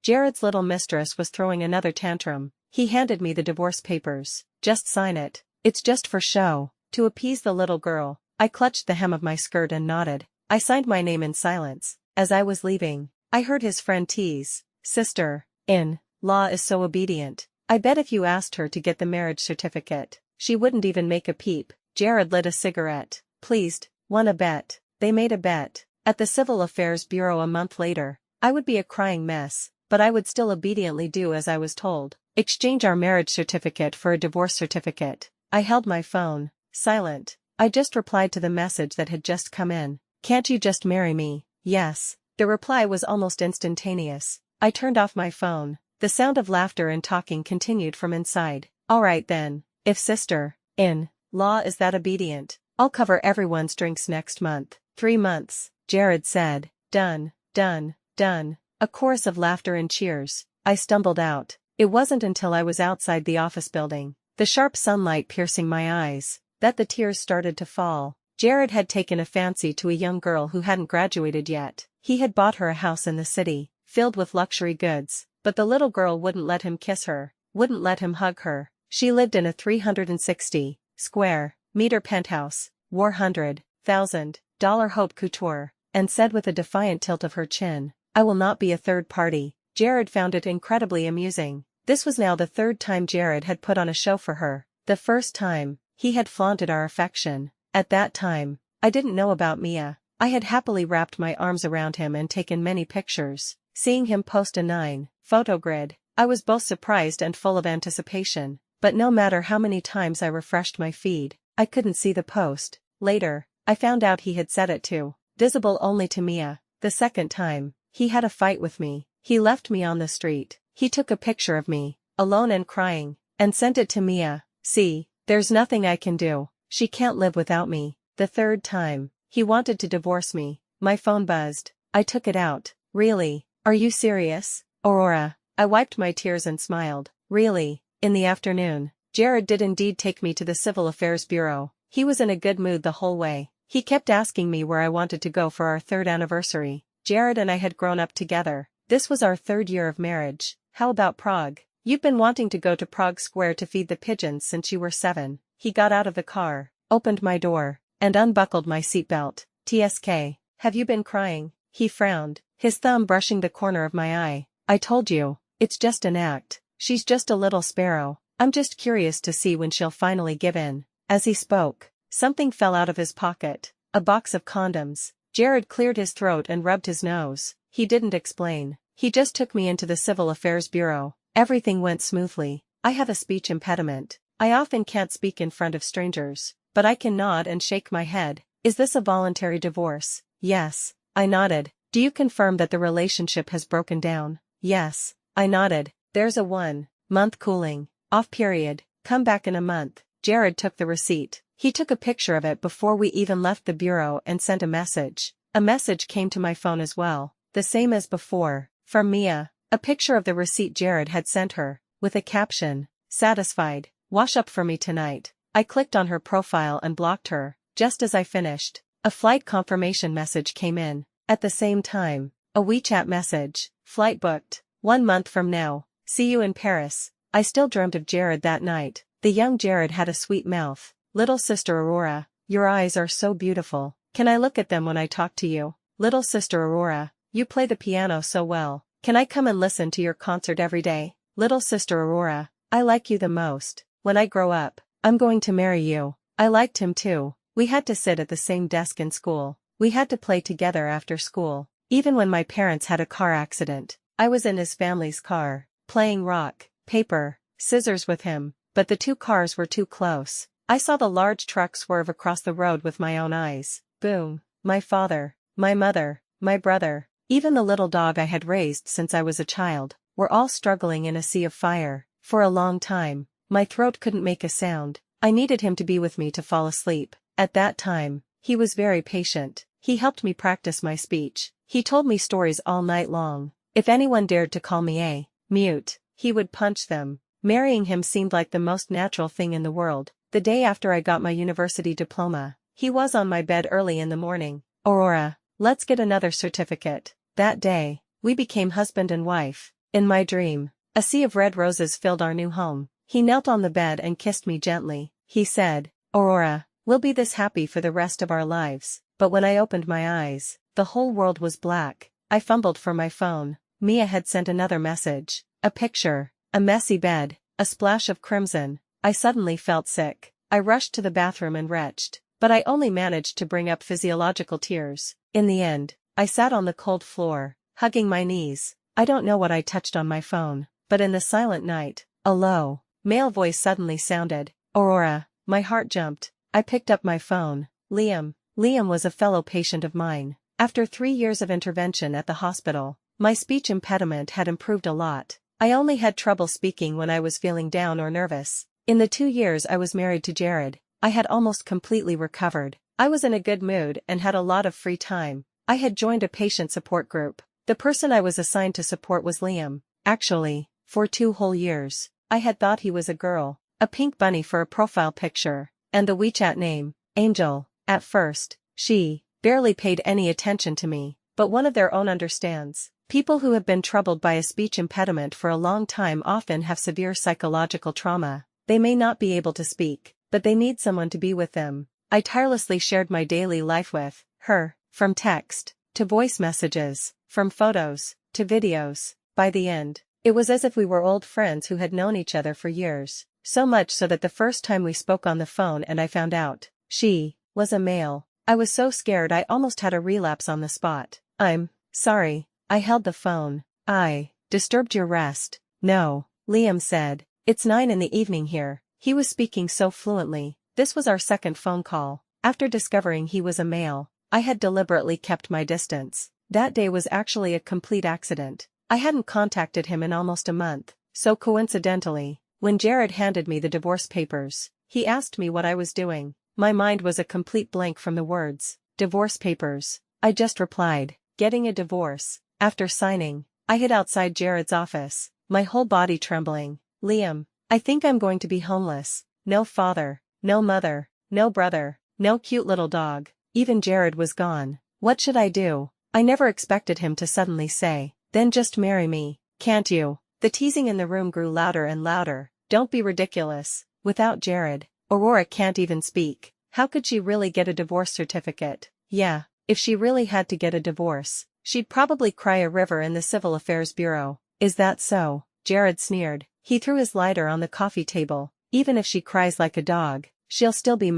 Jared's little mistress was throwing another tantrum. He handed me the divorce papers. Just sign it. It's just for show. To appease the little girl, I clutched the hem of my skirt and nodded. I signed my name in silence. As I was leaving, I heard his friend tease, "Sister-in-law is so obedient. I bet if you asked her to get the marriage certificate, she wouldn't even make a peep." Jared lit a cigarette. Pleased, won a bet. They made a bet. At the Civil Affairs Bureau a month later, I would be a crying mess, but I would still obediently do as I was told. Exchange our marriage certificate for a divorce certificate. I held my phone, silent. I just replied to the message that had just come in. "Can't you just marry me?" "Yes." The reply was almost instantaneous. I turned off my phone. The sound of laughter and talking continued from inside. "All right then, if sister-in-law is that obedient, I'll cover everyone's drinks next month." 3 months, Jared said. "Done, done, done." A chorus of laughter and cheers. I stumbled out. It wasn't until I was outside the office building, the sharp sunlight piercing my eyes, that the tears started to fall. Jared had taken a fancy to a young girl who hadn't graduated yet. He had bought her a house in the city, filled with luxury goods, but the little girl wouldn't let him kiss her, wouldn't let him hug her. She lived in a 360 square meter penthouse, wore $100,000 haute couture, and said with a defiant tilt of her chin, "I will not be a third party." Jared found it incredibly amusing. This was now the 3rd time Jared had put on a show for her. The first time, he had flaunted our affection. At that time, I didn't know about Mia. I had happily wrapped my arms around him and taken many pictures. Seeing him post a 9-photo grid, I was both surprised and full of anticipation. But no matter how many times I refreshed my feed, I couldn't see the post. Later, I found out he had set it to visible only to Mia. The second time, he had a fight with me. He left me on the street. He took a picture of me, alone and crying, and sent it to Mia. "See, there's nothing I can do. She can't live without me." The third time, he wanted to divorce me. My phone buzzed. I took it out. "Really? Are you serious, Aurora?" I wiped my tears and smiled. "Really?" In the afternoon, Jared did indeed take me to the Civil Affairs Bureau. He was in a good mood the whole way. He kept asking me where I wanted to go for our 3rd anniversary. Jared and I had grown up together. This was our 3rd year of marriage. "How about Prague? You've been wanting to go to Prague Square to feed the pigeons since you were 7. He got out of the car, opened my door, and unbuckled my seatbelt. "TSK, have you been crying?" He frowned, his thumb brushing the corner of my eye. "I told you, it's just an act. She's just a little sparrow. I'm just curious to see when she'll finally give in." As he spoke, something fell out of his pocket. A box of condoms. Jared cleared his throat and rubbed his nose. He didn't explain. He just took me into the Civil Affairs Bureau. Everything went smoothly. I have a speech impediment. I often can't speak in front of strangers, but I can nod and shake my head. "Is this a voluntary divorce?" "Yes." I nodded. "Do you confirm that the relationship has broken down?" "Yes." I nodded. "There's a 1-month cooling off period. Come back in a month." Jared took the receipt. He took a picture of it before we even left the bureau and sent a message. A message came to my phone as well, the same as before, from Mia. A picture of the receipt Jared had sent her, with a caption, "Satisfied, wash up for me tonight." I clicked on her profile and blocked her. Just as I finished, a flight confirmation message came in. At the same time, a WeChat message, "Flight booked, 1 month from now, see you in Paris." I still dreamed of Jared that night. The young Jared had a sweet mouth. "Little sister Aurora, your eyes are so beautiful. Can I look at them when I talk to you? Little sister Aurora, you play the piano so well. Can I come and listen to your concert every day? Little sister Aurora, I like you the most. When I grow up, I'm going to marry you." I liked him too. We had to sit at the same desk in school. We had to play together after school. Even when my parents had a car accident, I was in his family's car, playing rock, paper, scissors with him, but the 2 cars were too close. I saw the large truck swerve across the road with my own eyes. Boom. My father, my mother, my brother, even the little dog I had raised since I was a child, were all struggling in a sea of fire. For a long time, my throat couldn't make a sound. I needed him to be with me to fall asleep. At that time, he was very patient. He helped me practice my speech. He told me stories all night long. If anyone dared to call me a mute, he would punch them. Marrying him seemed like the most natural thing in the world. The day after I got my university diploma, he was on my bed early in the morning. "Aurora, let's get another certificate." That day, we became husband and wife. In my dream, a sea of red roses filled our new home. He knelt on the bed and kissed me gently. He said, "Aurora, we'll be this happy for the rest of our lives." But when I opened my eyes, the whole world was black. I fumbled for my phone. Mia had sent another message. A picture, a messy bed, a splash of crimson. I suddenly felt sick. I rushed to the bathroom and retched, but I only managed to bring up physiological tears. In the end, I sat on the cold floor, hugging my knees. I don't know what I touched on my phone, but in the silent night, a low, male voice suddenly sounded. "Aurora." My heart jumped. I picked up my phone. Liam. Liam was a fellow patient of mine. After 3 years of intervention at the hospital, my speech impediment had improved a lot. I only had trouble speaking when I was feeling down or nervous. In the 2 years I was married to Jared, I had almost completely recovered. I was in a good mood and had a lot of free time. I had joined a patient support group. The person I was assigned to support was Liam. Actually, for 2 whole years, I had thought he was a girl. A pink bunny for a profile picture, and the WeChat name, Angel. At first, she barely paid any attention to me, but one of their own understands. People who have been troubled by a speech impediment for a long time often have severe psychological trauma. They may not be able to speak, but they need someone to be with them. I tirelessly shared my daily life with her, from text to voice messages, from photos to videos. By the end, it was as if we were old friends who had known each other for years. So much so that the first time we spoke on the phone and I found out she was a male, I was so scared I almost had a relapse on the spot. "I'm sorry." I held the phone. "I disturbed your rest." "No," Liam said. "It's 9 in the evening here." He was speaking so fluently. This was our second phone call. After discovering he was a male, I had deliberately kept my distance. That day was actually a complete accident. I hadn't contacted him in almost a month, so coincidentally, when Jared handed me the divorce papers, he asked me what I was doing. My mind was a complete blank from the words, divorce papers. I just replied, getting a divorce. After signing, I hid outside Jared's office, my whole body trembling. "Liam, I think I'm going to be homeless. No father, no mother, no brother, no cute little dog." Even Jared was gone. What should I do? I never expected him to suddenly say, "Then just marry me, can't you?" The teasing in the room grew louder and louder. "Don't be ridiculous. Without Jared, Aurora can't even speak. How could she really get a divorce certificate?" Yeah, if she really had to get a divorce, she'd probably cry a river in the Civil Affairs Bureau. "Is that so?" Jared sneered. He threw his lighter on the coffee table. "Even if she cries like a dog, she'll still be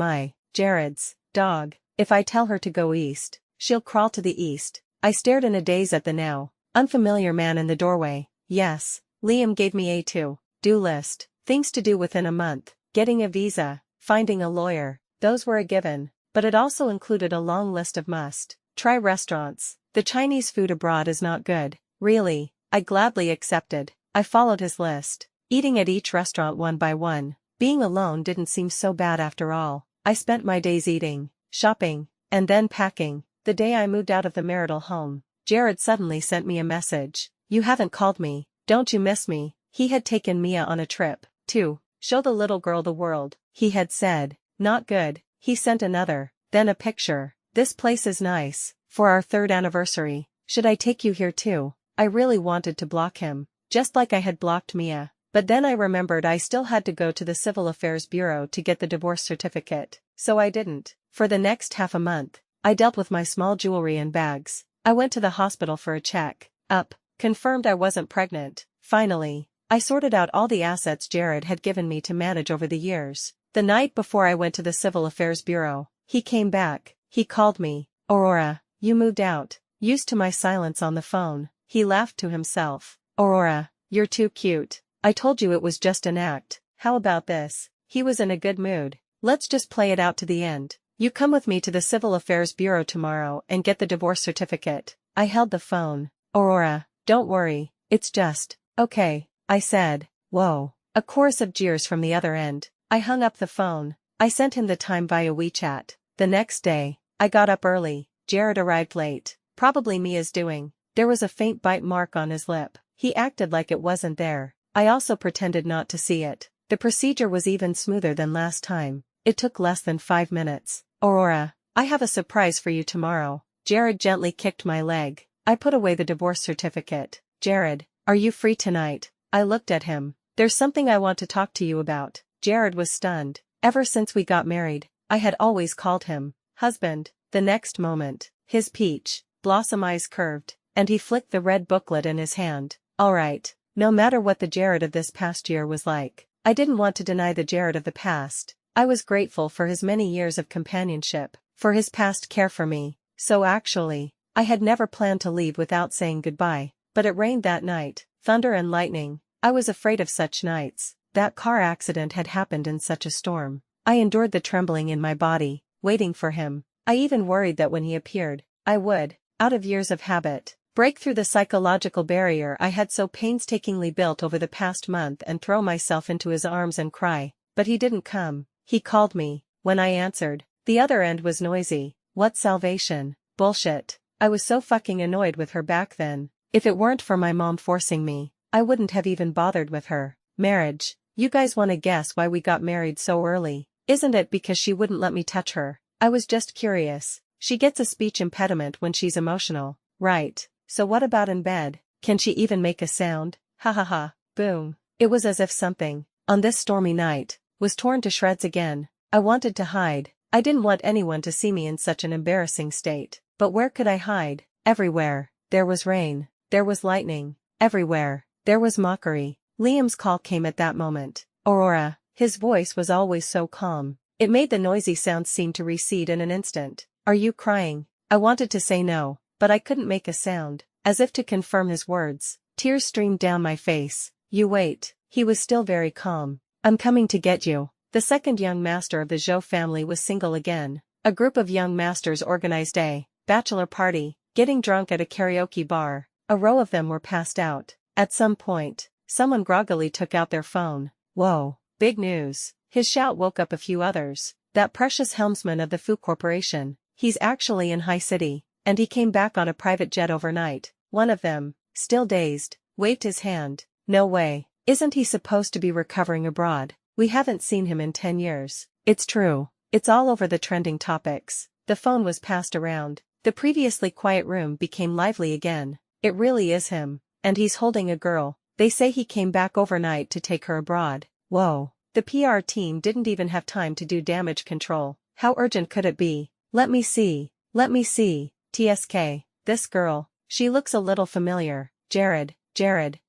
Jared's dog. If I tell her to go east, she'll crawl to the east." I stared in a daze at the now unfamiliar man in the doorway. Yes, Liam gave me a to-do list. Things to do within a month. Getting a visa, finding a lawyer. Those were a given, but it also included a long list of must-try restaurants. The Chinese food abroad is not good. Really, I gladly accepted. I followed his list, eating at each restaurant one by one. Being alone didn't seem so bad after all. I spent my days eating, shopping, and then packing. The day I moved out of the marital home, Jared suddenly sent me a message. "You haven't called me. Don't you miss me?" He had taken Mia on a trip to show the little girl the world. He had said, "Not good." He sent another, then a picture. "This place is nice. For our 3rd anniversary, should I take you here too?" I really wanted to block him, just like I had blocked Mia. But then I remembered I still had to go to the Civil Affairs Bureau to get the divorce certificate, so I didn't. For the next half a month, I dealt with my small jewelry and bags. I went to the hospital for a check-up, confirmed I wasn't pregnant. Finally, I sorted out all the assets Jared had given me to manage over the years. The night before I went to the Civil Affairs Bureau, he came back. He called me. "Aurora, you moved out." Used to my silence on the phone, he laughed to himself. "Aurora, you're too cute. I told you it was just an act. How about this?" He was in a good mood. "Let's just play it out to the end. You come with me to the Civil Affairs Bureau tomorrow and get the divorce certificate." I held the phone. "Aurora, don't worry, it's just, okay," I said. Whoa. A chorus of jeers from the other end. I hung up the phone. I sent him the time via WeChat. The next day, I got up early. Jared arrived late. Probably Mia's doing. There was a faint bite mark on his lip. He acted like it wasn't there. I also pretended not to see it. The procedure was even smoother than last time. It took less than 5 minutes. "Aurora, I have a surprise for you tomorrow." Jared gently kicked my leg. I put away the divorce certificate. "Jared, Are you free tonight? I looked at him. There's something I want to talk to you about. Jared was stunned. Ever since we got married, I had always called him husband. The next moment, his peach blossom eyes curved, and he flicked the red booklet in his hand. Alright, no matter what the Jared of this past year was like, I didn't want to deny the Jared of the past. I was grateful for his many years of companionship, for his past care for me. So actually, I had never planned to leave without saying goodbye. But it rained that night, thunder and lightning. I was afraid of such nights. That car accident had happened in such a storm. I endured the trembling in my body, waiting for him. I even worried that when he appeared, I would, out of years of habit, break through the psychological barrier I had so painstakingly built over the past month and throw myself into his arms and cry. But he didn't come. He called me. When I answered, the other end was noisy. What salvation? Bullshit. I was so fucking annoyed with her back then. If it weren't for my mom forcing me, I wouldn't have even bothered with her. Marriage. You guys wanna guess why we got married so early? Isn't it because she wouldn't let me touch her? I was just curious. She gets a speech impediment when she's emotional. Right. So what about in bed? Can she even make a sound? Ha ha ha. Boom. It was as if something, on this stormy night, was torn to shreds again. I wanted to hide. I didn't want anyone to see me in such an embarrassing state. But where could I hide? Everywhere. There was rain. There was lightning. Everywhere. There was mockery. Liam's call came at that moment. Aurora. His voice was always so calm. It made the noisy sounds seem to recede in an instant. Are you crying? I wanted to say no, but I couldn't make a sound. As if to confirm his words, tears streamed down my face. You wait. He was still very calm. I'm coming to get you. The second young master of the Zhou family was single again. A group of young masters organized a bachelor party, getting drunk at a karaoke bar. A row of them were passed out. At some point, someone groggily took out their phone. Whoa, big news. His shout woke up a few others. That precious helmsman of the Fu Corporation. He's actually in High City, and he came back on a private jet overnight. One of them, still dazed, waved his hand. No way. Isn't he supposed to be recovering abroad? We haven't seen him in 10 years. It's true. It's all over the trending topics. The phone was passed around. The previously quiet room became lively again. It really is him. And he's holding a girl. They say he came back overnight to take her abroad. Whoa. The PR team didn't even have time to do damage control. How urgent could it be? Let me see. Let me see. TSK. This girl. She looks a little familiar. Jared.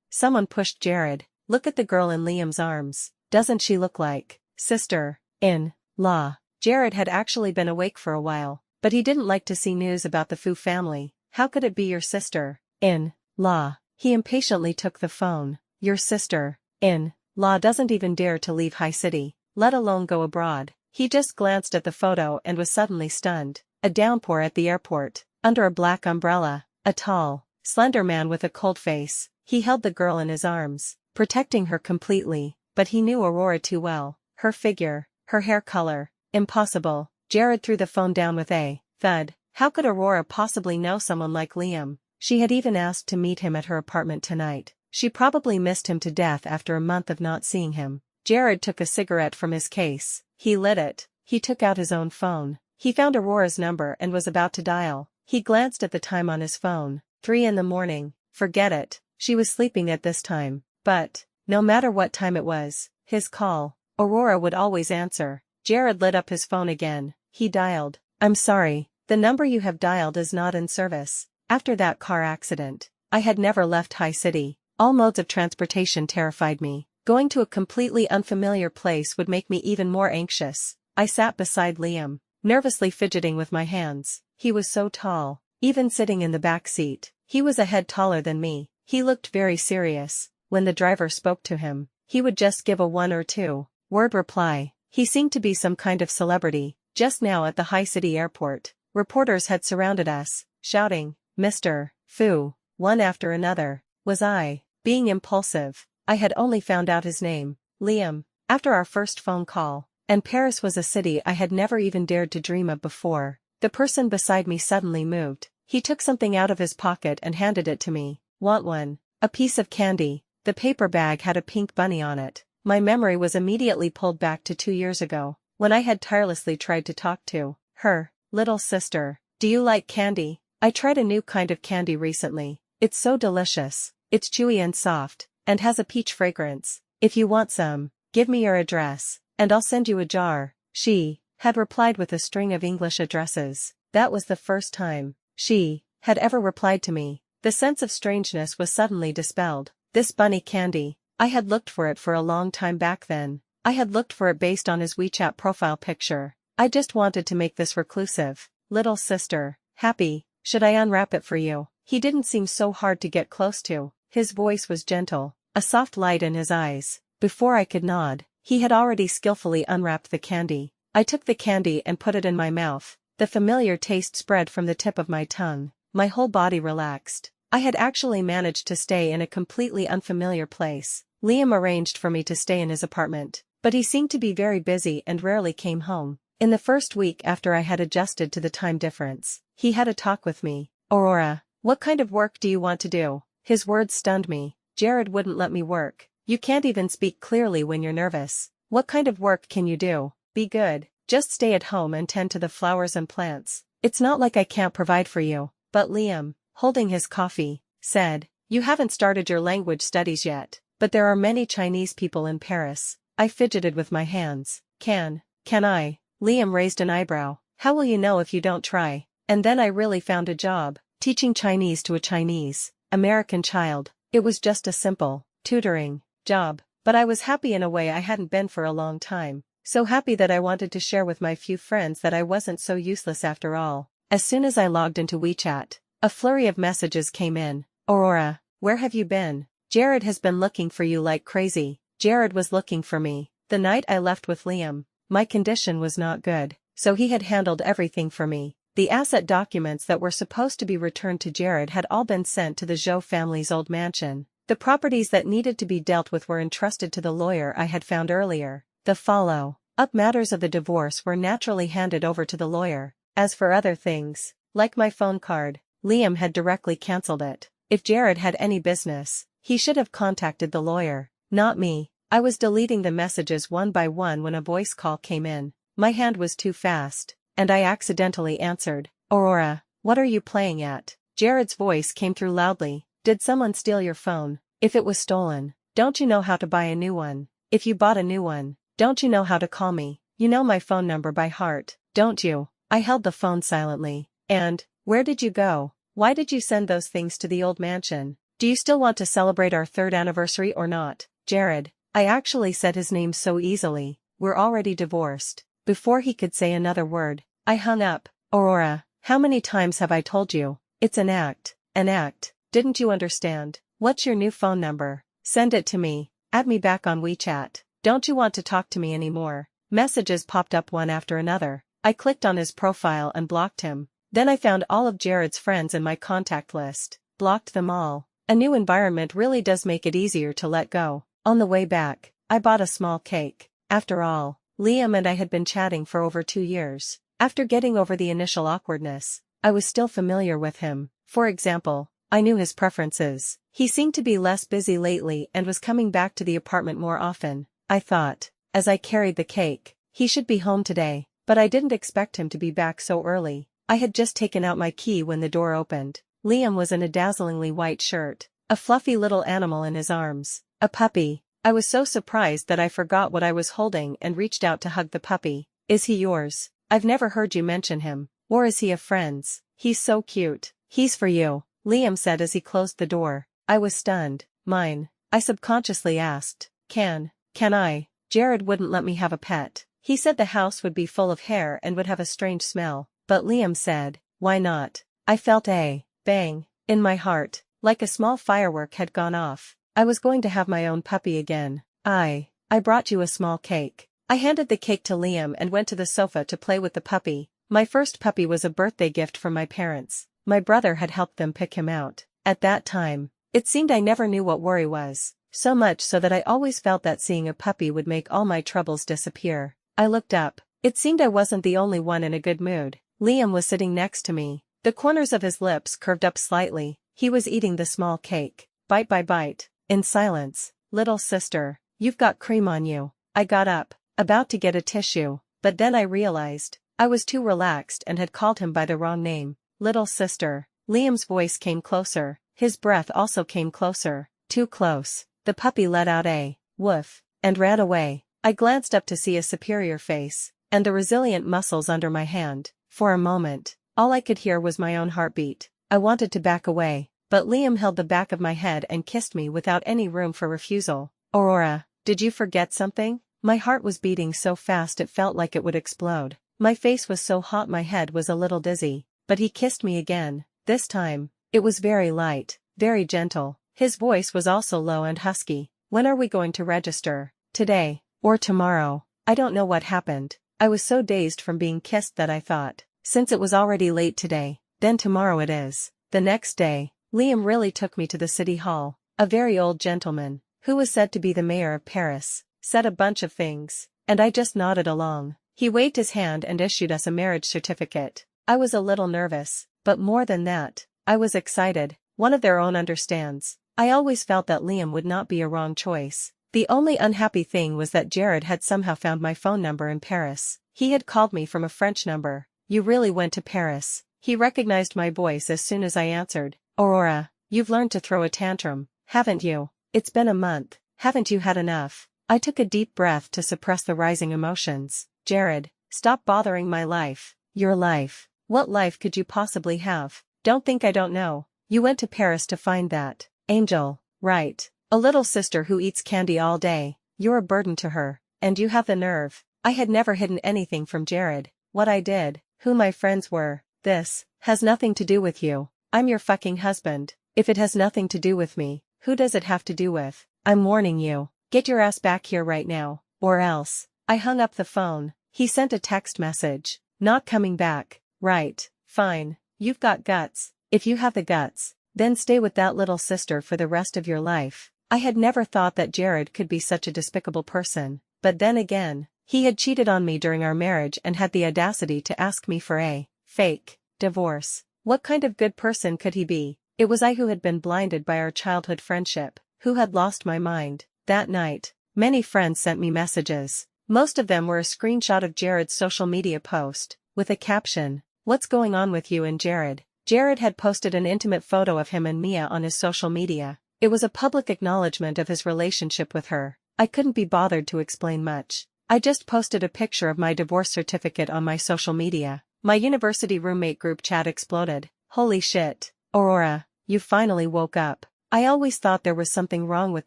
Someone pushed Jared. Look at the girl in Liam's arms. Doesn't she look like sister-in-law? Jared had actually been awake for a while, but he didn't like to see news about the Fu family. How could it be your sister-in-law? He impatiently took the phone. Your sister-in-law doesn't even dare to leave High City, let alone go abroad. He just glanced at the photo and was suddenly stunned. A downpour at the airport, under a black umbrella, a tall, slender man with a cold face. He held the girl in his arms, protecting her completely, but he knew Aurora too well. Her figure, her hair color. Impossible. Jared threw the phone down with a thud. How could Aurora possibly know someone like Liam? She had even asked to meet him at her apartment tonight. She probably missed him to death after a month of not seeing him. Jared took a cigarette from his case. He lit it. He took out his own phone. He found Aurora's number and was about to dial. He glanced at the time on his phone. 3 in the morning. Forget it. She was sleeping at this time. But, no matter what time it was, his call, Aurora would always answer. Jared lit up his phone again. He dialed. I'm sorry, the number you have dialed is not in service. After that car accident, I had never left High City. All modes of transportation terrified me. Going to a completely unfamiliar place would make me even more anxious. I sat beside Liam, nervously fidgeting with my hands. He was so tall. Even sitting in the back seat, he was a head taller than me. He looked very serious. When the driver spoke to him, he would just give a 1 or 2 word reply. He seemed to be some kind of celebrity. Just now at the High City airport, reporters had surrounded us, shouting, Mr. Fu, one after another. Was I being impulsive? I had only found out his name, Liam, after our first phone call, and Paris was a city I had never even dared to dream of before. The person beside me suddenly moved. He took something out of his pocket and handed it to me. Want one? A piece of candy. The paper bag had a pink bunny on it. My memory was immediately pulled back to 2 years ago, when I had tirelessly tried to talk to her little sister. Do you like candy? I tried a new kind of candy recently. It's so delicious. It's chewy and soft, and has a peach fragrance. If you want some, give me your address, and I'll send you a jar. She had replied with a string of English addresses. That was the first time she had ever replied to me. The sense of strangeness was suddenly dispelled. This bunny candy, I had looked for it for a long time back then. I had looked for it based on his WeChat profile picture. I just wanted to make this reclusive little sister happy. Should I unwrap it for you? He didn't seem so hard to get close to. His voice was gentle, a soft light in his eyes. Before I could nod, he had already skillfully unwrapped the candy. I took the candy and put it in my mouth. The familiar taste spread from the tip of my tongue. My whole body relaxed. I had actually managed to stay in a completely unfamiliar place. Liam arranged for me to stay in his apartment, but he seemed to be very busy and rarely came home. In the first week after I had adjusted to the time difference, he had a talk with me. Aurora, what kind of work do you want to do? His words stunned me. Jared wouldn't let me work. You can't even speak clearly when you're nervous. What kind of work can you do? Be good. Just stay at home and tend to the flowers and plants. It's not like I can't provide for you. But Liam, holding his coffee, said, you haven't started your language studies yet, but there are many Chinese people in Paris. I fidgeted with my hands. Can I? Liam raised an eyebrow. How will you know if you don't try? And then I really found a job, teaching Chinese to a Chinese American child. It was just a simple tutoring job, but I was happy in a way I hadn't been for a long time. So happy that I wanted to share with my few friends that I wasn't so useless after all. As soon as I logged into WeChat, a flurry of messages came in. Aurora, where have you been? Jared has been looking for you like crazy. Jared was looking for me. The night I left with Liam, my condition was not good, so he had handled everything for me. The asset documents that were supposed to be returned to Jared had all been sent to the Zhou family's old mansion. The properties that needed to be dealt with were entrusted to the lawyer I had found earlier. The follow-up matters of the divorce were naturally handed over to the lawyer. As for other things, like my phone card, Liam had directly cancelled it. If Jared had any business, he should have contacted the lawyer, not me. I was deleting the messages one by one when a voice call came in. My hand was too fast, and I accidentally answered. Aurora, what are you playing at? Jared's voice came through loudly. Did someone steal your phone? If it was stolen, don't you know how to buy a new one? If you bought a new one, don't you know how to call me? You know my phone number by heart, don't you? I held the phone silently. And, where did you go? Why did you send those things to the old mansion? Do you still want to celebrate our 3rd anniversary or not? Jared, I actually said his name so easily. We're already divorced. Before he could say another word, I hung up. Aurora, how many times have I told you? It's an act. An act. Didn't you understand? What's your new phone number? Send it to me. Add me back on WeChat. Don't you want to talk to me anymore? Messages popped up one after another. I clicked on his profile and blocked him. Then I found all of Jared's friends in my contact list. Blocked them all. A new environment really does make it easier to let go. On the way back, I bought a small cake. After all, Liam and I had been chatting for over 2 years. After getting over the initial awkwardness, I was still familiar with him. For example, I knew his preferences. He seemed to be less busy lately and was coming back to the apartment more often. I thought, as I carried the cake, he should be home today, but I didn't expect him to be back so early. I had just taken out my key when the door opened. Liam was in a dazzlingly white shirt, a fluffy little animal in his arms, a puppy. I was so surprised that I forgot what I was holding and reached out to hug the puppy. Is he yours? I've never heard you mention him. Or is he a friend's? He's so cute. He's for you, Liam said as he closed the door. I was stunned. Mine? I subconsciously asked. Can I? Jared wouldn't let me have a pet. He said the house would be full of hair and would have a strange smell. But Liam said, why not? I felt a bang in my heart, like a small firework had gone off. I was going to have my own puppy again. I brought you a small cake. I handed the cake to Liam and went to the sofa to play with the puppy. My first puppy was a birthday gift from my parents. My brother had helped them pick him out. At that time, it seemed I never knew what worry was, so much so that I always felt that seeing a puppy would make all my troubles disappear. I looked up. It seemed I wasn't the only one in a good mood. Liam was sitting next to me. The corners of his lips curved up slightly. He was eating the small cake, bite by bite, in silence. Little sister, you've got cream on you. I got up, about to get a tissue, but then I realized I was too relaxed and had called him by the wrong name. Little sister. Liam's voice came closer. His breath also came closer, too close. The puppy let out a woof and ran away. I glanced up to see a superior face and the resilient muscles under my hand. For a moment, all I could hear was my own heartbeat. I wanted to back away, but Liam held the back of my head and kissed me without any room for refusal. Aurora, did you forget something? My heart was beating so fast it felt like it would explode. My face was so hot my head was a little dizzy, but he kissed me again. This time, it was very light, very gentle. His voice was also low and husky. When are we going to register? Today, or tomorrow? I don't know what happened. I was so dazed from being kissed that I thought, since it was already late today, then tomorrow it is. The next day, Liam really took me to the city hall. A very old gentleman, who was said to be the mayor of Paris, said a bunch of things, and I just nodded along. He waved his hand and issued us a marriage certificate. I was a little nervous, but more than that, I was excited. One of their own understands. I always felt that Liam would not be a wrong choice. The only unhappy thing was that Jared had somehow found my phone number in Paris. He had called me from a French number. You really went to Paris? He recognized my voice as soon as I answered. Aurora, you've learned to throw a tantrum, haven't you? It's been a month. Haven't you had enough? I took a deep breath to suppress the rising emotions. Jared, stop bothering my life. Your life. What life could you possibly have? Don't think I don't know. You went to Paris to find that angel, right? A little sister who eats candy all day. You're a burden to her, and you have the nerve. I had never hidden anything from Jared. What I did, who my friends were. This has nothing to do with you. I'm your fucking husband. If it has nothing to do with me, who does it have to do with? I'm warning you. Get your ass back here right now, or else. I hung up the phone. He sent a text message. Not coming back. Right, fine. You've got guts. If you have the guts, then stay with that little sister for the rest of your life. I had never thought that Jared could be such a despicable person, but then again, he had cheated on me during our marriage and had the audacity to ask me for a fake divorce. What kind of good person could he be? It was I who had been blinded by our childhood friendship, who had lost my mind. That night, many friends sent me messages. Most of them were a screenshot of Jared's social media post, with a caption, "What's going on with you and Jared?" Jared had posted an intimate photo of him and Mia on his social media. It was a public acknowledgement of his relationship with her. I couldn't be bothered to explain much. I just posted a picture of my divorce certificate on my social media. My university roommate group chat exploded. Holy shit. Aurora, you finally woke up. I always thought there was something wrong with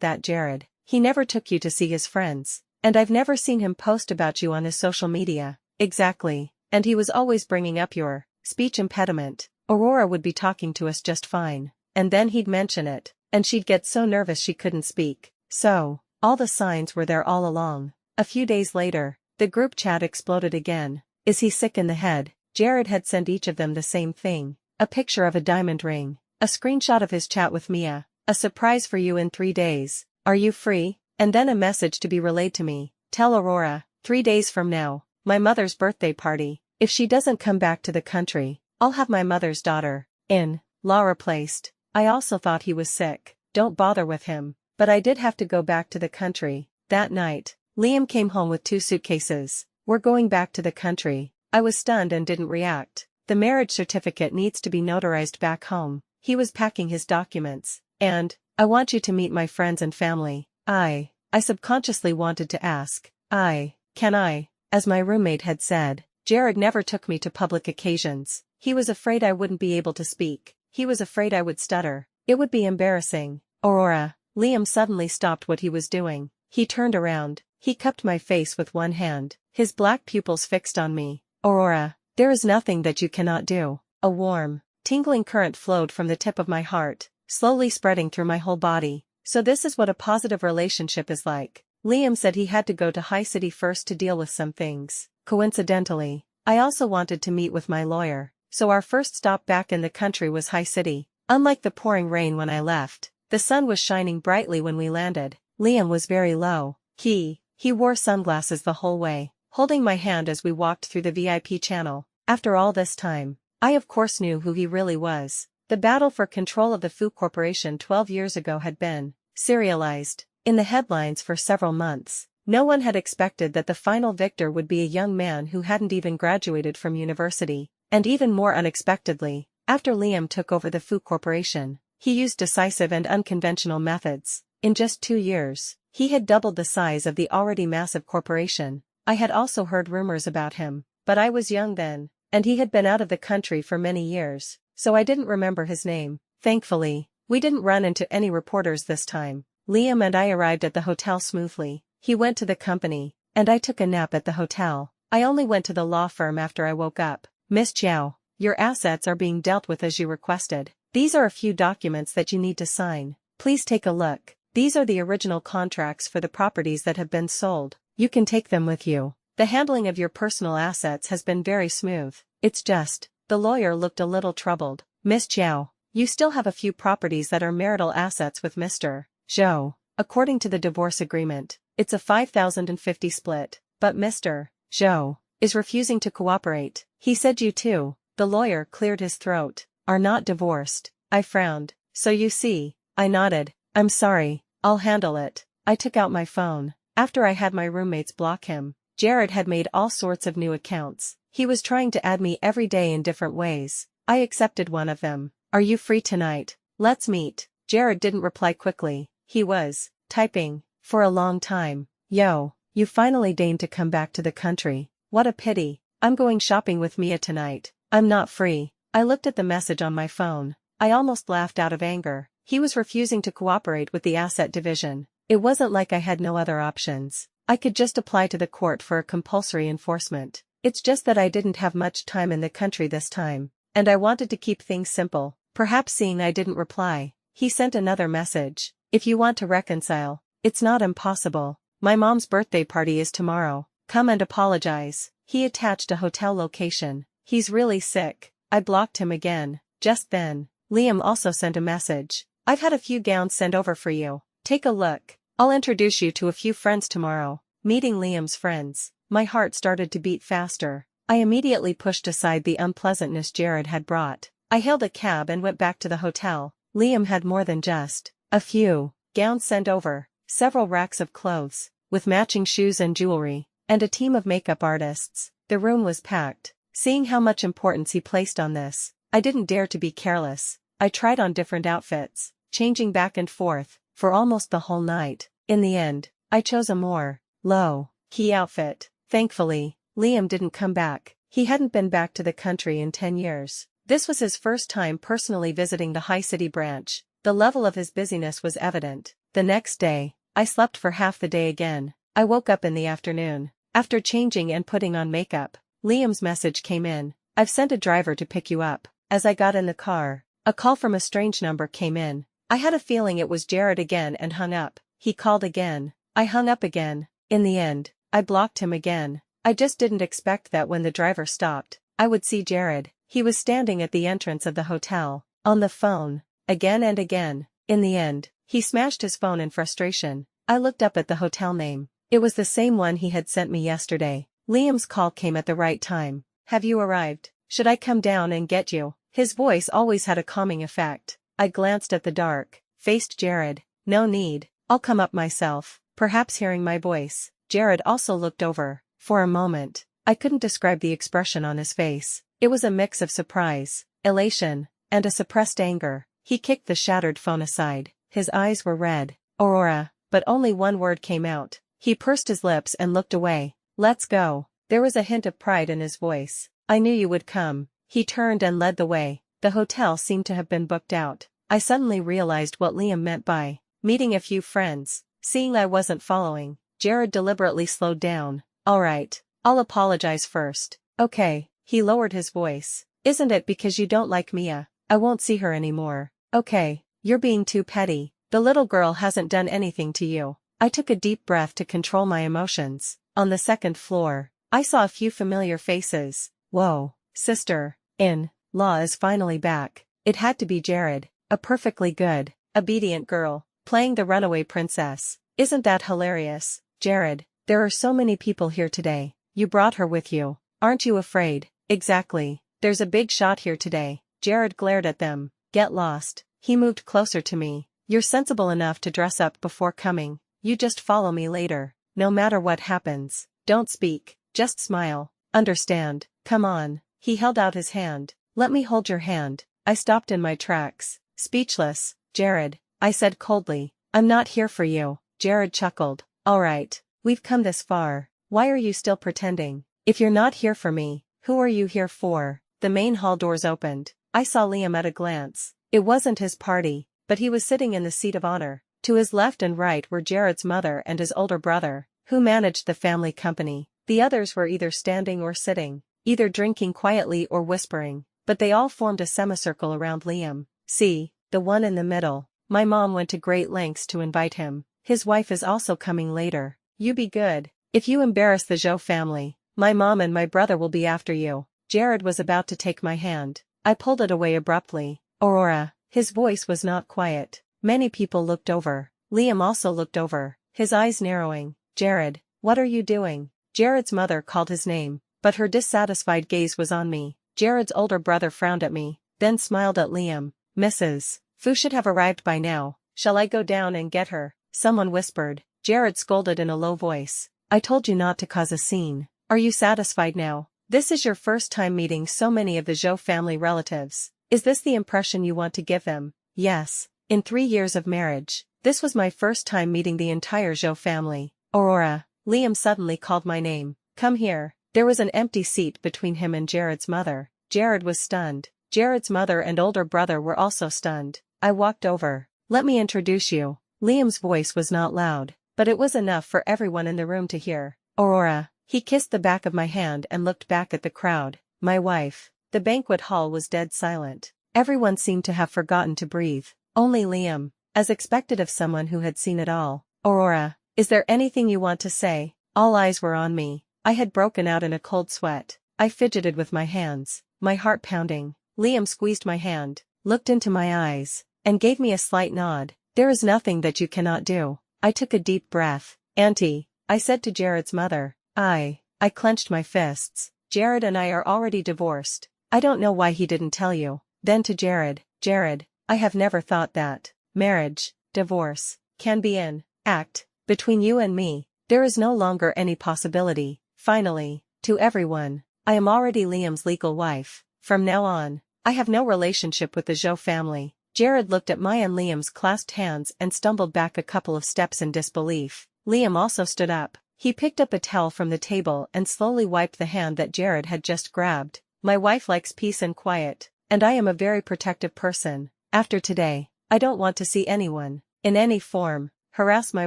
that Jared. He never took you to see his friends. And I've never seen him post about you on his social media. Exactly. And he was always bringing up your speech impediment. Aurora would be talking to us just fine. And then he'd mention it. And she'd get so nervous she couldn't speak. So, all the signs were there all along. A few days later, the group chat exploded again. Is he sick in the head? Jared had sent each of them the same thing. A picture of a diamond ring. A screenshot of his chat with Mia. A surprise for you in 3 days. Are you free? And then a message to be relayed to me. Tell Aurora, 3 days from now, my mother's birthday party. If she doesn't come back to the country, I'll have my mother's daughter in law replaced. I also thought he was sick. Don't bother with him. But I did have to go back to the country. That night, Liam came home with 2 suitcases. We're going back to the country. I was stunned and didn't react. The marriage certificate needs to be notarized back home. He was packing his documents. And, I want you to meet my friends and family. I subconsciously wanted to ask. Can I? As my roommate had said, Jared never took me to public occasions. He was afraid I wouldn't be able to speak. He was afraid I would stutter. It would be embarrassing. Aurora. Liam suddenly stopped what he was doing. He turned around. He cupped my face with one hand, his black pupils fixed on me. Aurora, there is nothing that you cannot do. A warm, tingling current flowed from the tip of my heart, slowly spreading through my whole body. So this is what a positive relationship is like. Liam said he had to go to High City first to deal with some things. Coincidentally, I also wanted to meet with my lawyer. So our first stop back in the country was High City. Unlike the pouring rain when I left, the sun was shining brightly when we landed. Liam was very low. He wore sunglasses the whole way, holding my hand as we walked through the VIP channel. After all this time, I of course knew who he really was. The battle for control of the Fu Corporation 12 years ago had been serialized in the headlines for several months. No one had expected that the final victor would be a young man who hadn't even graduated from university. And even more unexpectedly, after Liam took over the Fu Corporation, He used decisive and unconventional methods. In just 2 years, he had doubled the size of the already massive corporation. I had also heard rumors about him, but I was young then, and he had been out of the country for many years, so I didn't remember his name. Thankfully, we didn't run into any reporters this time. Liam and I arrived at the hotel smoothly. He went to the company, and I took a nap at the hotel. I only went to the law firm after I woke up. Miss Chow, your assets are being dealt with as you requested. These are a few documents that you need to sign. Please take a look. These are the original contracts for the properties that have been sold. You can take them with you. The handling of your personal assets has been very smooth. It's just, the lawyer looked a little troubled. Miss Chow, you still have a few properties that are marital assets with Mr. Zhou. According to the divorce agreement, it's a 50/50 split, but Mr. Zhou is refusing to cooperate. He said you two, the lawyer cleared his throat, are not divorced. I frowned. So you see, I nodded. I'm sorry, I'll handle it. I took out my phone. After I had my roommates block him, Jared had made all sorts of new accounts. He was trying to add me every day in different ways. I accepted one of them. Are you free tonight? Let's meet. Jared didn't reply quickly. He was typing for a long time. Yo, you finally deigned to come back to the country. What a pity. I'm going shopping with Mia tonight. I'm not free. I looked at the message on my phone. I almost laughed out of anger. He was refusing to cooperate with the asset division. It wasn't like I had no other options. I could just apply to the court for a compulsory enforcement. It's just that I didn't have much time in the country this time, and I wanted to keep things simple. Perhaps seeing I didn't reply, he sent another message. If you want to reconcile, it's not impossible. My mom's birthday party is tomorrow. Come and apologize. He attached a hotel location. He's really sick. I blocked him again. Just then, Liam also sent a message. I've had a few gowns sent over for you. Take a look. I'll introduce you to a few friends tomorrow. Meeting Liam's friends, my heart started to beat faster. I immediately pushed aside the unpleasantness Jared had brought. I hailed a cab and went back to the hotel. Liam had more than just a few gowns sent over, several racks of clothes, with matching shoes and jewelry, and a team of makeup artists. The room was packed. Seeing how much importance he placed on this, I didn't dare to be careless. I tried on different outfits, changing back and forth, for almost the whole night. In the end, I chose a more low-key outfit. Thankfully, Liam didn't come back. He hadn't been back to the country in 10 years. This was his first time personally visiting the high city branch. The level of his busyness was evident. The next day, I slept for half the day again. I woke up in the afternoon. After changing and putting on makeup, Liam's message came in. I've sent a driver to pick you up. As I got in the car, a call from a strange number came in. I had a feeling it was Jared again and hung up. He called again. I hung up again. In the end, I blocked him again. I just didn't expect that when the driver stopped, I would see Jared. He was standing at the entrance of the hotel, on the phone, again and again. In the end, he smashed his phone in frustration. I looked up at the hotel name. It was the same one he had sent me yesterday. Liam's call came at the right time. Have you arrived? Should I come down and get you? His voice always had a calming effect. I glanced at the dark-faced Jared. No need, I'll come up myself. Perhaps hearing my voice, Jared also looked over. For a moment, I couldn't describe the expression on his face. It was a mix of surprise, elation, and a suppressed anger. He kicked the shattered phone aside. His eyes were red. Aurora, but only one word came out. He pursed his lips and looked away. Let's go. There was a hint of pride in his voice. I knew you would come. He turned and led the way. The hotel seemed to have been booked out. I suddenly realized what Liam meant by meeting a few friends. Seeing I wasn't following, Jared deliberately slowed down. All right, I'll apologize first. Okay, he lowered his voice. Isn't it because you don't like Mia? I won't see her anymore. Okay, you're being too petty. The little girl hasn't done anything to you. I took a deep breath to control my emotions. On the second floor, I saw a few familiar faces. Whoa, sister-in-law is finally back. It had to be Jared, a perfectly good, obedient girl, playing the runaway princess. Isn't that hilarious? Jared, there are so many people here today. You brought her with you. Aren't you afraid? Exactly. There's a big shot here today. Jared glared at them. Get lost. He moved closer to me. You're sensible enough to dress up before coming. You just follow me later. No matter what happens. Don't speak. Just smile. Understand? Come on. He held out his hand. Let me hold your hand. I stopped in my tracks. Speechless, Jared, I said coldly. I'm not here for you. Jared chuckled. Alright, we've come this far. Why are you still pretending? If you're not here for me, who are you here for? The main hall doors opened. I saw Liam at a glance. It wasn't his party, but he was sitting in the seat of honor. To his left and right were Jared's mother and his older brother, who managed the family company. The others were either standing or sitting, either drinking quietly or whispering, but they all formed a semicircle around Liam. See, the one in the middle. My mom went to great lengths to invite him. His wife is also coming later. You be good. If you embarrass the Zhou family, my mom and my brother will be after you. Jared was about to take my hand. I pulled it away abruptly. Aurora. His voice was not quiet. Many people looked over. Liam also looked over, his eyes narrowing. Jared, what are you doing? Jared's mother called his name, but her dissatisfied gaze was on me. Jared's older brother frowned at me, then smiled at Liam. Mrs. Fu should have arrived by now. Shall I go down and get her? Someone whispered. Jared scolded in a low voice. I told you not to cause a scene. Are you satisfied now? This is your first time meeting so many of the Zhou family relatives. Is this the impression you want to give them? Yes. In 3 years of marriage, this was my first time meeting the entire Zhou family. Aurora. Liam suddenly called my name. Come here. There was an empty seat between him and Jared's mother. Jared was stunned. Jared's mother and older brother were also stunned. I walked over. Let me introduce you. Liam's voice was not loud, but it was enough for everyone in the room to hear. Aurora. He kissed the back of my hand and looked back at the crowd. My wife. The banquet hall was dead silent. Everyone seemed to have forgotten to breathe. Only Liam, as expected of someone who had seen it all. Aurora, is there anything you want to say? All eyes were on me. I had broken out in a cold sweat. I fidgeted with my hands, my heart pounding. Liam squeezed my hand, looked into my eyes, and gave me a slight nod. There is nothing that you cannot do. I took a deep breath. Auntie, I said to Jared's mother. I clenched my fists. Jared and I are already divorced. I don't know why he didn't tell you. Then to Jared. Jared, I have never thought that marriage, divorce, can be an act between you and me. There is no longer any possibility. Finally, to everyone, I am already Liam's legal wife. From now on, I have no relationship with the Zhou family. Jared looked at my and Liam's clasped hands and stumbled back a couple of steps in disbelief. Liam also stood up. He picked up a towel from the table and slowly wiped the hand that Jared had just grabbed. My wife likes peace and quiet, and I am a very protective person. After today, I don't want to see anyone, in any form, harass my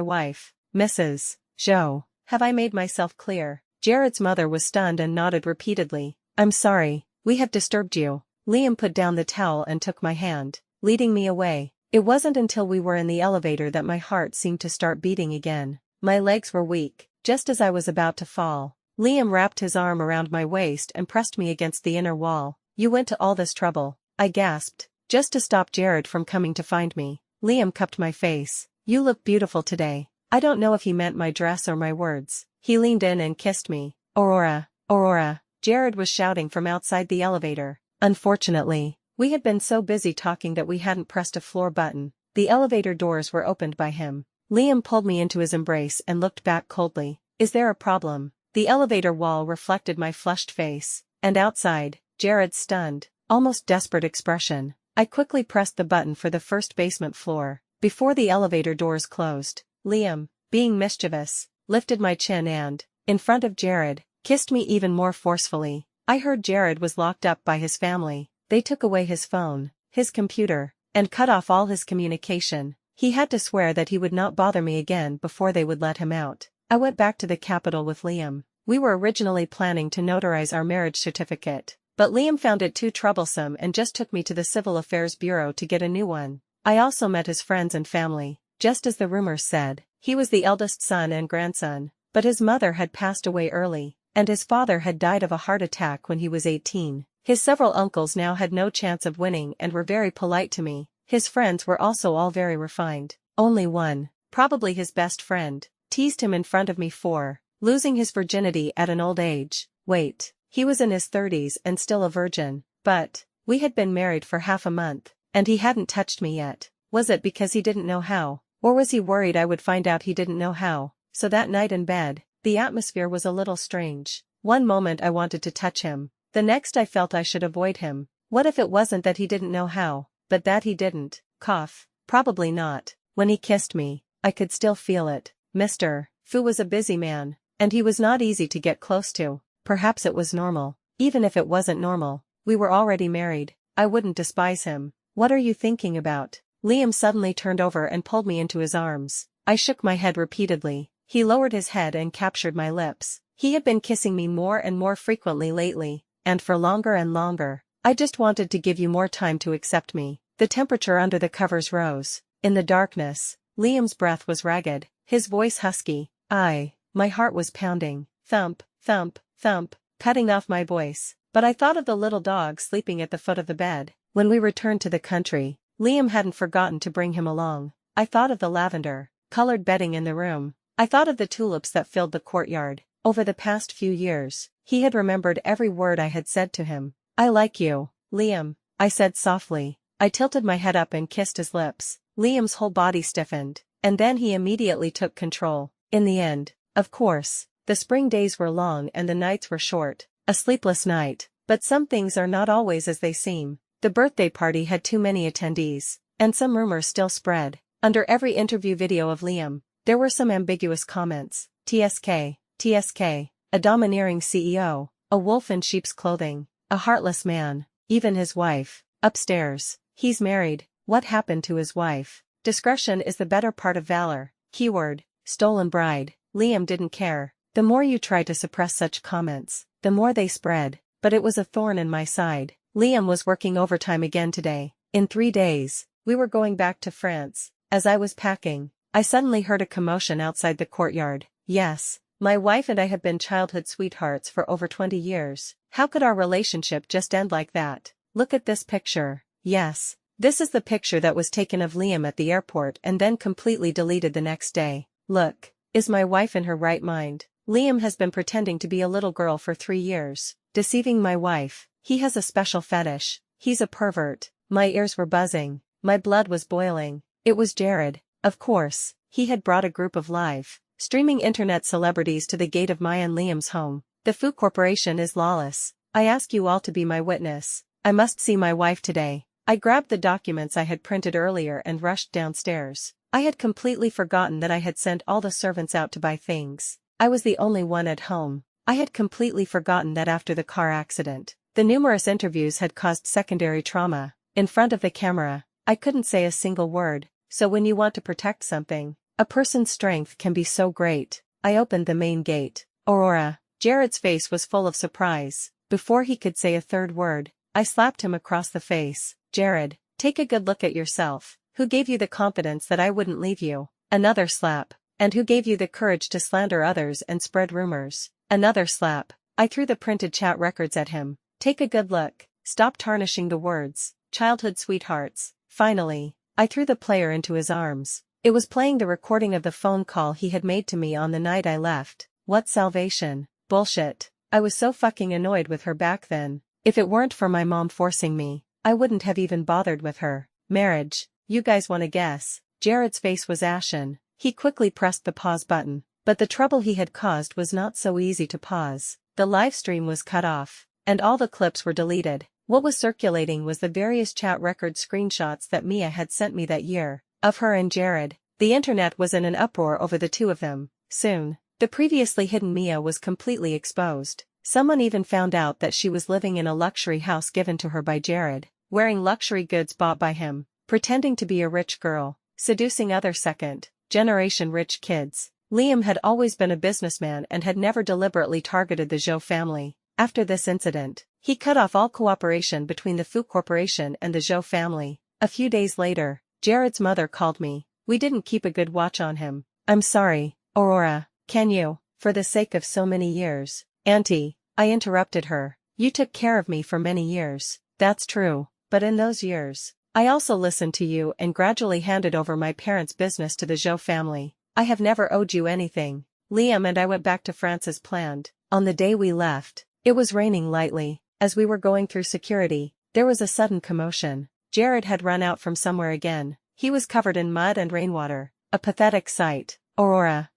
wife. Mrs. Zhou, have I made myself clear? Jared's mother was stunned and nodded repeatedly. I'm sorry, we have disturbed you. Liam put down the towel and took my hand, leading me away. It wasn't until we were in the elevator that my heart seemed to start beating again. My legs were weak. Just as I was about to fall, Liam wrapped his arm around my waist and pressed me against the inner wall. You went to all this trouble, I gasped, just to stop Jared from coming to find me. Liam cupped my face. You look beautiful today. I don't know if he meant my dress or my words. He leaned in and kissed me. Aurora, Aurora, Jared was shouting from outside the elevator. Unfortunately, we had been so busy talking that we hadn't pressed a floor button. The elevator doors were opened by him. Liam pulled me into his embrace and looked back coldly. Is there a problem? The elevator wall reflected my flushed face, and outside, Jared's stunned, almost desperate expression. I quickly pressed the button for the first basement floor. Before the elevator doors closed, Liam, being mischievous, lifted my chin and, in front of Jared, kissed me even more forcefully. I heard Jared was locked up by his family. They took away his phone, his computer, and cut off all his communication. He had to swear that he would not bother me again before they would let him out. I went back to the capital with Liam. We were originally planning to notarize our marriage certificate, but Liam found it too troublesome and just took me to the Civil Affairs Bureau to get a new one. I also met his friends and family. Just as the rumors said, he was the eldest son and grandson, but his mother had passed away early, and his father had died of a heart attack when he was 18. His several uncles now had no chance of winning and were very polite to me. His friends were also all very refined. Only one, probably his best friend, teased him in front of me for losing his virginity at an old age. Wait, he was in his 30s and still a virgin, but we had been married for half a month, and he hadn't touched me yet. Was it because he didn't know how, or was he worried I would find out he didn't know how? So that night in bed, the atmosphere was a little strange. One moment I wanted to touch him, the next I felt I should avoid him. What if it wasn't that he didn't know how? but that he didn't. Cough. Probably not. When he kissed me, I could still feel it. Mr. Fu was a busy man, and he was not easy to get close to. Perhaps it was normal. Even if it wasn't normal, we were already married. I wouldn't despise him. What are you thinking about? Liam suddenly turned over and pulled me into his arms. I shook my head repeatedly. He lowered his head and captured my lips. He had been kissing me more and more frequently lately, and for longer and longer. I just wanted to give you more time to accept me. The temperature under the covers rose. In the darkness, Liam's breath was ragged, his voice husky. My heart was pounding. Thump, thump, thump, cutting off my voice. But I thought of the little dog sleeping at the foot of the bed. When we returned to the country, Liam hadn't forgotten to bring him along. I thought of the lavender-colored bedding in the room. I thought of the tulips that filled the courtyard. Over the past few years, he had remembered every word I had said to him. I like you, Liam, I said softly. I tilted my head up and kissed his lips. Liam's whole body stiffened, and then he immediately took control. In the end, of course, the spring days were long and the nights were short. A sleepless night. But some things are not always as they seem. The birthday party had too many attendees, and some rumors still spread. Under every interview video of Liam, there were some ambiguous comments. TSK, a domineering CEO, a wolf in sheep's clothing, a heartless man, even his wife. Upstairs, he's married. What happened to his wife? Discretion is the better part of valor. Keyword, stolen bride. Liam didn't care. The more you try to suppress such comments, the more they spread. But it was a thorn in my side. Liam was working overtime again today. In 3 days, we were going back to France. As I was packing, I suddenly heard a commotion outside the courtyard. Yes, my wife and I have been childhood sweethearts for over 20 years. How could our relationship just end like that? Look at this picture. Yes, this is the picture that was taken of Liam at the airport and then completely deleted the next day. Look, is my wife in her right mind? Liam has been pretending to be a little girl for 3 years. Deceiving my wife. He has a special fetish. He's a pervert. My ears were buzzing. My blood was boiling. It was Jared. Of course, he had brought a group of live, streaming internet celebrities to the gate of my and Liam's home. The Fu Corporation is lawless. I ask you all to be my witness. I must see my wife today. I grabbed the documents I had printed earlier and rushed downstairs. I had completely forgotten that I had sent all the servants out to buy things. I was the only one at home. I had completely forgotten that after the car accident, the numerous interviews had caused secondary trauma. In front of the camera, I couldn't say a single word, so when you want to protect something, a person's strength can be so great. I opened the main gate. Aurora. Jared's face was full of surprise. Before he could say a third word, I slapped him across the face. Jared, take a good look at yourself. Who gave you the confidence that I wouldn't leave you? Another slap. And who gave you the courage to slander others and spread rumors? Another slap. I threw the printed chat records at him. Take a good look. Stop tarnishing the words. Childhood sweethearts. Finally, I threw the player into his arms. It was playing the recording of the phone call he had made to me on the night I left. What salvation? Bullshit. I was so fucking annoyed with her back then. If it weren't for my mom forcing me, I wouldn't have even bothered with her. Marriage. You guys wanna guess? Jared's face was ashen. He quickly pressed the pause button. But the trouble he had caused was not so easy to pause. The live stream was cut off, and all the clips were deleted. What was circulating was the various chat record screenshots that Mia had sent me that year, of her and Jared. The internet was in an uproar over the two of them. Soon, the previously hidden Mia was completely exposed. Someone even found out that she was living in a luxury house given to her by Jared, wearing luxury goods bought by him, pretending to be a rich girl, seducing other second-generation rich kids. Liam had always been a businessman and had never deliberately targeted the Zhou family. After this incident, he cut off all cooperation between the Fu Corporation and the Zhou family. A few days later, Jared's mother called me. We didn't keep a good watch on him. I'm sorry, Aurora. Can you, for the sake of so many years? Auntie, I interrupted her. You took care of me for many years. That's true, but in those years, I also listened to you and gradually handed over my parents' business to the Zhou family. I have never owed you anything. Liam and I went back to France as planned. On the day we left, it was raining lightly. As we were going through security, there was a sudden commotion. Jared had run out from somewhere again. He was covered in mud and rainwater. A pathetic sight. Aurora.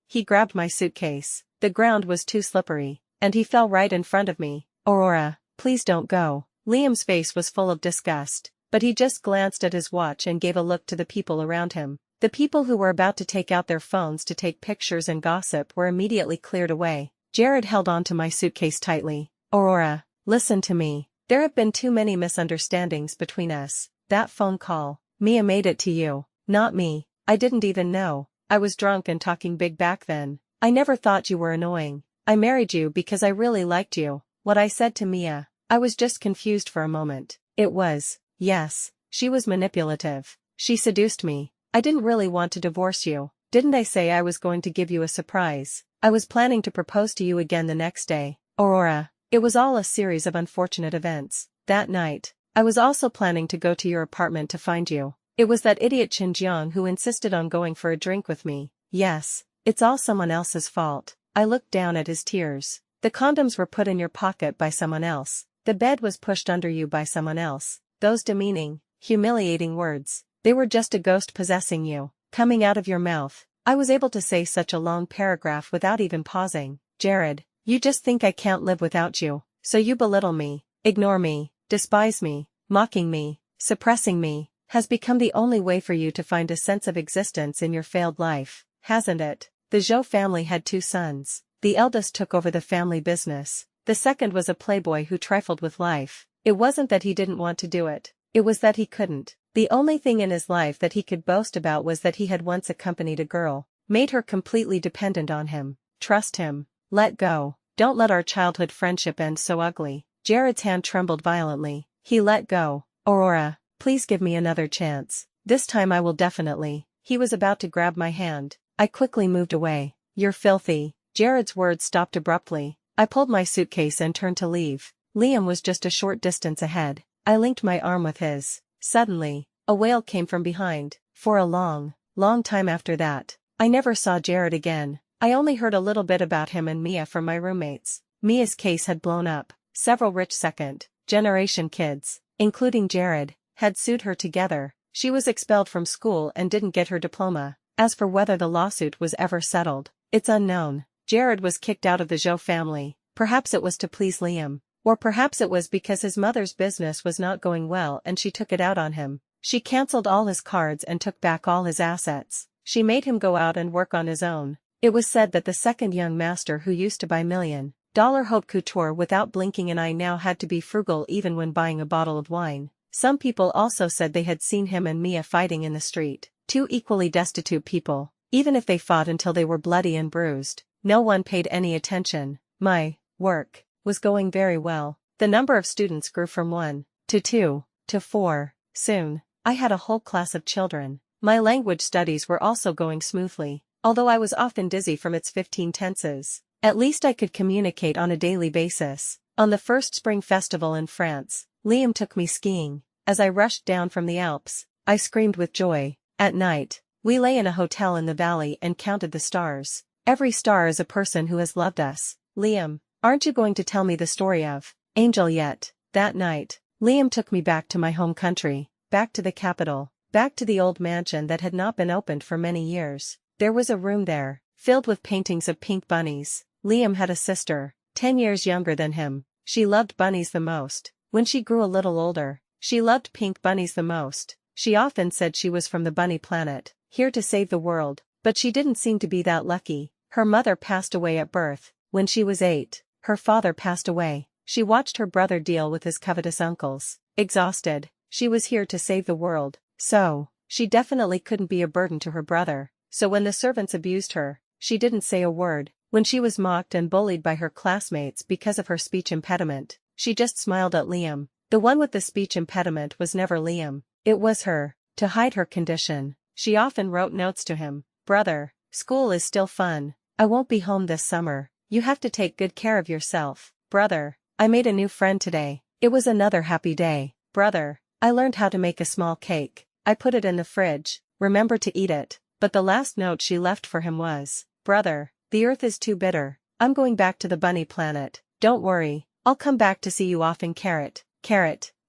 He grabbed my suitcase. The ground was too slippery, and he fell right in front of me. Aurora, please don't go. Liam's face was full of disgust. but he just glanced at his watch and gave a look to the people around him. The people who were about to take out their phones to take pictures and gossip were immediately cleared away. Jared held onto my suitcase tightly. Aurora, listen to me. There have been too many misunderstandings between us. That phone call, Mia made it to you, not me. I didn't even know. I was drunk and talking big back then. I never thought you were annoying. I married you because I really liked you. What I said to Mia, I was just confused for a moment. It was, yes, she was manipulative. She seduced me. I didn't really want to divorce you. Didn't I say I was going to give you a surprise? I was planning to propose to you again the next day. Aurora, it was all a series of unfortunate events. That night, I was also planning to go to your apartment to find you. It was that idiot Xinjiang who insisted on going for a drink with me. Yes, it's all someone else's fault. I looked down at his tears. The condoms were put in your pocket by someone else. The bed was pushed under you by someone else. Those demeaning, humiliating words. They were just a ghost possessing you, coming out of your mouth. I was able to say such a long paragraph without even pausing. Jared, you just think I can't live without you, so you belittle me, ignore me, despise me, mocking me, suppressing me, has become the only way for you to find a sense of existence in your failed life, hasn't it? The Zhou family had 2 sons. The eldest took over the family business. The second was a playboy who trifled with life. It wasn't that he didn't want to do it. It was that he couldn't. The only thing in his life that he could boast about was that he had once accompanied a girl, made her completely dependent on him. Trust him. Let go. Don't let our childhood friendship end so ugly. Jared's hand trembled violently. He let go. Aurora, please give me another chance. This time I will definitely. He was about to grab my hand. I quickly moved away. You're filthy. Jared's words stopped abruptly. I pulled my suitcase and turned to leave. Liam was just a short distance ahead. I linked my arm with his. Suddenly, a wail came from behind. For a long, long time after that, I never saw Jared again. I only heard a little bit about him and Mia from my roommates. Mia's case had blown up. Several rich second-generation kids, including Jared, had sued her together. She was expelled from school and didn't get her diploma. As for whether the lawsuit was ever settled, it's unknown. Jared was kicked out of the Zhou family. Perhaps it was to please Liam. Or perhaps it was because his mother's business was not going well and she took it out on him. She cancelled all his cards and took back all his assets. She made him go out and work on his own. It was said that the second young master who used to buy $1,000,000 haute couture without blinking an eye now had to be frugal even when buying a bottle of wine. Some people also said they had seen him and Mia fighting in the street. 2 equally destitute people. Even if they fought until they were bloody and bruised, no one paid any attention. My work was going very well. The number of students grew from 1 to 2 to 4. Soon, I had a whole class of children. My language studies were also going smoothly, although I was often dizzy from its 15 tenses. At least I could communicate on a daily basis. On the first spring festival in France, Liam took me skiing. As I rushed down from the Alps, I screamed with joy. At night, we lay in a hotel in the valley and counted the stars. Every star is a person who has loved us. Liam, aren't you going to tell me the story of Angel yet? That night, Liam took me back to my home country, back to the capital, back to the old mansion that had not been opened for many years. There was a room there, filled with paintings of pink bunnies. Liam had a sister, 10 years younger than him. She loved bunnies the most. When she grew a little older, she loved pink bunnies the most. She often said she was from the bunny planet, here to save the world, but she didn't seem to be that lucky. Her mother passed away at birth. When she was 8, her father passed away. She watched her brother deal with his covetous uncles. Exhausted, she was here to save the world, so she definitely couldn't be a burden to her brother. So when the servants abused her, she didn't say a word. When she was mocked and bullied by her classmates because of her speech impediment, she just smiled at Liam. The one with the speech impediment was never Liam. It was her. To hide her condition, she often wrote notes to him. Brother, school is still fun. I won't be home this summer. You have to take good care of yourself. Brother, I made a new friend today. It was another happy day. Brother, I learned how to make a small cake. I put it in the fridge. Remember to eat it. But the last note she left for him was, Brother, the earth is too bitter. I'm going back to the bunny planet. Don't worry, I'll come back to see you often. Carrot.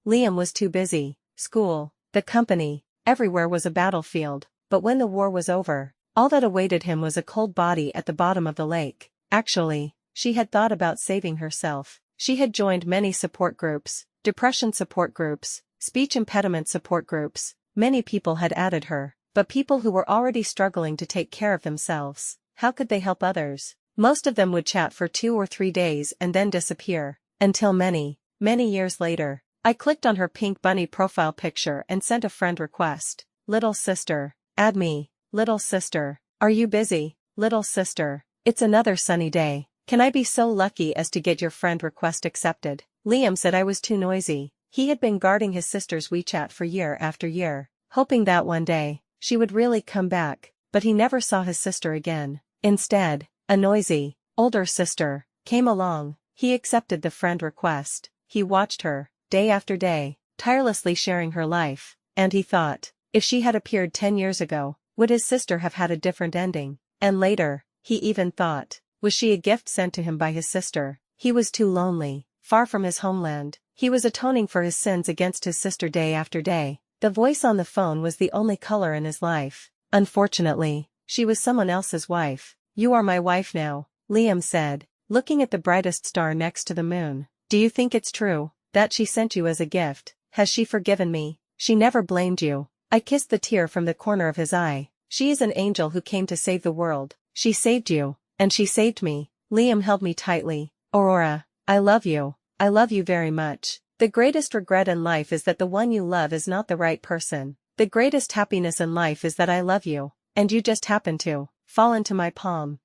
Liam was too busy. School, the company, everywhere was a battlefield. But when the war was over, all that awaited him was a cold body at the bottom of the lake. Actually, she had thought about saving herself. She had joined many support groups, depression support groups, speech impediment support groups. Many people had added her, but people who were already struggling to take care of themselves, how could they help others? Most of them would chat for 2 or 3 days and then disappear, until many, many years later. I clicked on her pink bunny profile picture and sent a friend request. Little sister, add me. Little sister, are you busy? Little sister, it's another sunny day. Can I be so lucky as to get your friend request accepted? Liam said I was too noisy. He had been guarding his sister's WeChat for year after year, hoping that one day, she would really come back, but he never saw his sister again. Instead, a noisy, older sister, came along. He accepted the friend request. He watched her, day after day, tirelessly sharing her life, and he thought, if she had appeared 10 years ago, would his sister have had a different ending? And later, he even thought, was she a gift sent to him by his sister? He was too lonely, far from his homeland. He was atoning for his sins against his sister day after day. The voice on the phone was the only color in his life. Unfortunately, she was someone else's wife. You are my wife now, Liam said, looking at the brightest star next to the moon. Do you think it's true, that she sent you as a gift? Has she forgiven me? She never blamed you. I kissed the tear from the corner of his eye. She is an angel who came to save the world. She saved you, and she saved me. Liam held me tightly. Aurora, I love you. I love you very much. The greatest regret in life is that the one you love is not the right person. The greatest happiness in life is that I love you, and you just happen to fall into my palm.